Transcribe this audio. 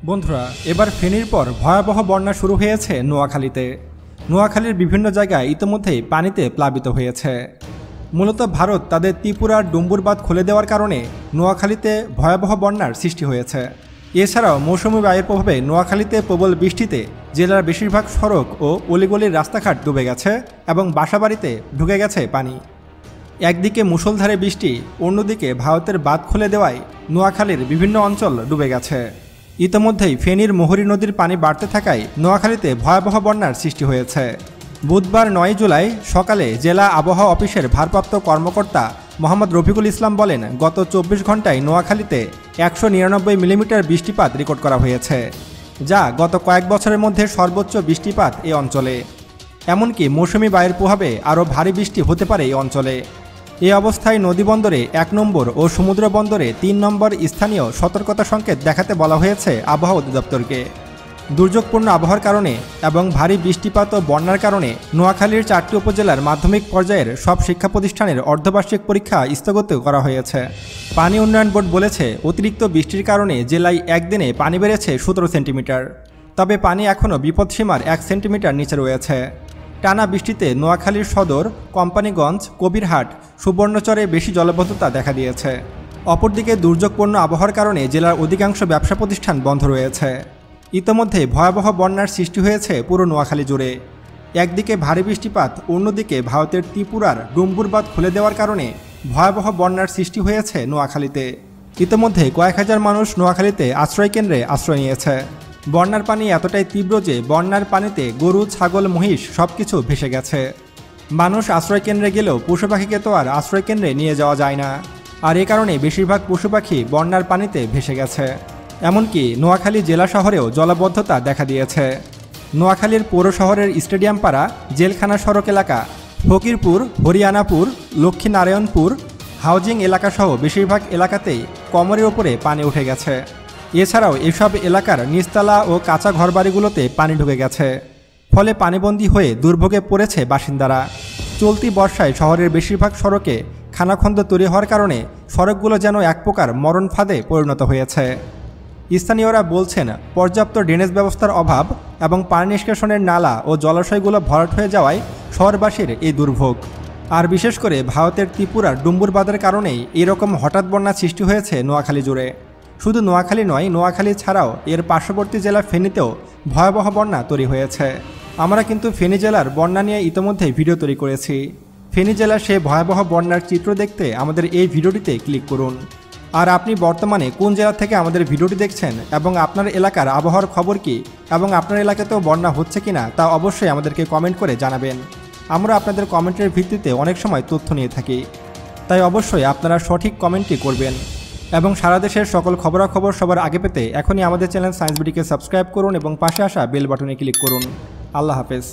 বন্ধুরা, এবার ফেনীর পর ভয়াবহ বন্যা শুরু হয়েছে নোয়াখালীতে। নোয়াখালীর বিভিন্ন জায়গায় ইতোমধ্যেই পানিতে প্লাবিত হয়েছে। মূলত ভারত তাদের ত্রিপুরার ডুম্বুর বাঁধ খুলে দেওয়ার কারণে নোয়াখালীতে ভয়াবহ বন্যার সৃষ্টি হয়েছে। এছাড়াও মৌসুমি বায়ুর প্রভাবে নোয়াখালীতে প্রবল বৃষ্টিতে জেলার বেশিরভাগ সড়ক ও অলিগলির রাস্তাঘাট ডুবে গেছে এবং বাসাবাড়িতে ঢুকে গেছে পানি। একদিকে মুষলধারে বৃষ্টি, অন্যদিকে ভারতের বাঁধ খুলে দেওয়ায় নোয়াখালীর বিভিন্ন অঞ্চল ডুবে গেছে। ইতোমধ্যেই ফেনীর মোহরী নদীর পানি বাড়তে থাকায় নোয়াখালীতে ভয়াবহ বন্যার সৃষ্টি হয়েছে। বুধবার 9 জুলাই সকালে জেলা আবহাওয়া অফিসের ভারপ্রাপ্ত কর্মকর্তা মোহাম্মদ রফিকুল ইসলাম বলেন, গত 24 ঘন্টায় নোয়াখালীতে 199 মিলিমিটার বৃষ্টিপাত রেকর্ড করা হয়েছে, যা গত কয়েক বছরের মধ্যে সর্বোচ্চ বৃষ্টিপাত এই অঞ্চলে। এমনকি মৌসুমি বায়ুর প্রভাবে আরও ভারী বৃষ্টি হতে পারে এই অঞ্চলে। এই অবস্থায় নদীবন্দরে 1 নম্বর ও সমুদ্র বন্দরে 3 নম্বর স্থানীয় সতর্কতা সংকেত দেখাতে বলা হয়েছে আবহাওয়া অধিদপ্তরকে। দুর্যোগপূর্ণ আবহাওয়ার কারণে এবং ভারী বৃষ্টিপাত ও বন্যার কারণে নোয়াখালীর 4টি উপজেলার মাধ্যমিক পর্যায়ের সব শিক্ষা প্রতিষ্ঠানের অর্ধবার্ষিক পরীক্ষা স্থগিত করা হয়েছে। পানি উন্নয়ন বোর্ড বলেছে, অতিরিক্ত বৃষ্টির কারণে জেলায় একদিনে পানি বেড়েছে 17 সেন্টিমিটার। তবে পানি এখনও বিপদসীমার 1 সেন্টিমিটার নিচে রয়েছে। টানা বৃষ্টিতে নোয়াখালীর সদর, কোম্পানিগঞ্জ, কবিরহাট, সুবর্ণচরে বেশি জলাবদ্ধতা দেখা দিয়েছে। অপরদিকে দুর্যোগপূর্ণ আবহাওয়ার কারণে জেলার অধিকাংশ ব্যবসা প্রতিষ্ঠান বন্ধ রয়েছে। ইতোমধ্যে ভয়াবহ বন্যার সৃষ্টি হয়েছে পুরো নোয়াখালী জুড়ে। একদিকে ভারী বৃষ্টিপাত, অন্যদিকে ভারতের ত্রিপুরার ডুম্বুর বাঁধ খুলে দেওয়ার কারণে ভয়াবহ বন্যার সৃষ্টি হয়েছে নোয়াখালীতে। ইতোমধ্যে কয়েক হাজার মানুষ নোয়াখালীতে আশ্রয়কেন্দ্রে আশ্রয় নিয়েছে। বন্যার পানি এতটাই তীব্র যে বন্যার পানিতে গরু, ছাগল, মহিষ সবকিছু ভেসে গেছে। মানুষ আশ্রয়কেন্দ্রে গেলেও পশু পাখিকে তো আর আশ্রয়কেন্দ্রে নিয়ে যাওয়া যায় না, আর এ কারণে বেশিরভাগ পশু পাখি বন্যার পানিতে ভেসে গেছে। এমনকি নোয়াখালী জেলা শহরেও জলাবদ্ধতা দেখা দিয়েছে। নোয়াখালীর পৌর শহরের স্টেডিয়াম পাড়া, জেলখানা সড়ক এলাকা, ফকিরপুর, হরিয়ানাপুর, লক্ষ্মীনারায়ণপুর, হাউজিং এলাকাসহ বেশিরভাগ এলাকাতেই কোমরের ওপরে পানি উঠে গেছে। এছাড়াও এসব এলাকার নিচতলা ও কাঁচা ঘরবাড়িগুলোতে পানি ঢুকে গেছে। ফলে পানিবন্দী হয়ে দুর্ভোগে পড়েছে বাসিন্দারা। চলতি বর্ষায় শহরের বেশিরভাগ সড়কে খানাখন্দ তৈরি হওয়ার কারণে সড়কগুলো যেন এক প্রকার মরণ ফাঁদে পরিণত হয়েছে। স্থানীয়রা বলছেন, পর্যাপ্ত ড্রেনেজ ব্যবস্থার অভাব এবং পানি নিষ্কাশনের নালা ও জলাশয়গুলো ভরাট হয়ে যাওয়ায় শহরবাসীর এই দুর্ভোগ। আর বিশেষ করে ভারতের ত্রিপুরার ডুম্বুর বাঁধের কারণেই এরকম হঠাৎ বন্যা সৃষ্টি হয়েছে নোয়াখালী জুড়ে। শুধু নোয়াখালী নয়, নোয়াখালী ছাড়াও এর পার্শ্ববর্তী জেলা ফেনীতেও ভয়াবহ বন্যা তৈরি হয়েছে। আমরা কিন্তু ফেনী জেলার বন্যা নিয়ে ইতিমধ্যেই ভিডিও তৈরি করেছি। ফেনী জেলার সেই ভয়াবহ বন্যার চিত্র দেখতে আমাদের এই ভিডিওটিতে ক্লিক করুন। আর আপনি বর্তমানে কোন জেলা থেকে আমাদের ভিডিওটি দেখছেন এবং আপনার এলাকার আবহাওয়ার খবর কি এবং আপনার এলাকাতেও বন্যা হচ্ছে কিনা তা অবশ্যই আমাদেরকে কমেন্ট করে জানাবেন। আমরা আপনাদের কমেন্টের ভিত্তিতে অনেক সময় তথ্য নিয়ে থাকি, তাই অবশ্যই আপনারা সঠিক কমেন্টই করবেন। এবং সারা দেশের সকল খবরাখবর সবার আগে পেতে এখনই আমাদের চ্যানেল সায়েন্স বিডিকে সাবস্ক্রাইব করুন এবং পাশে আসা বেল বাটনে ক্লিক করুন। আল্লাহ হাফেজ।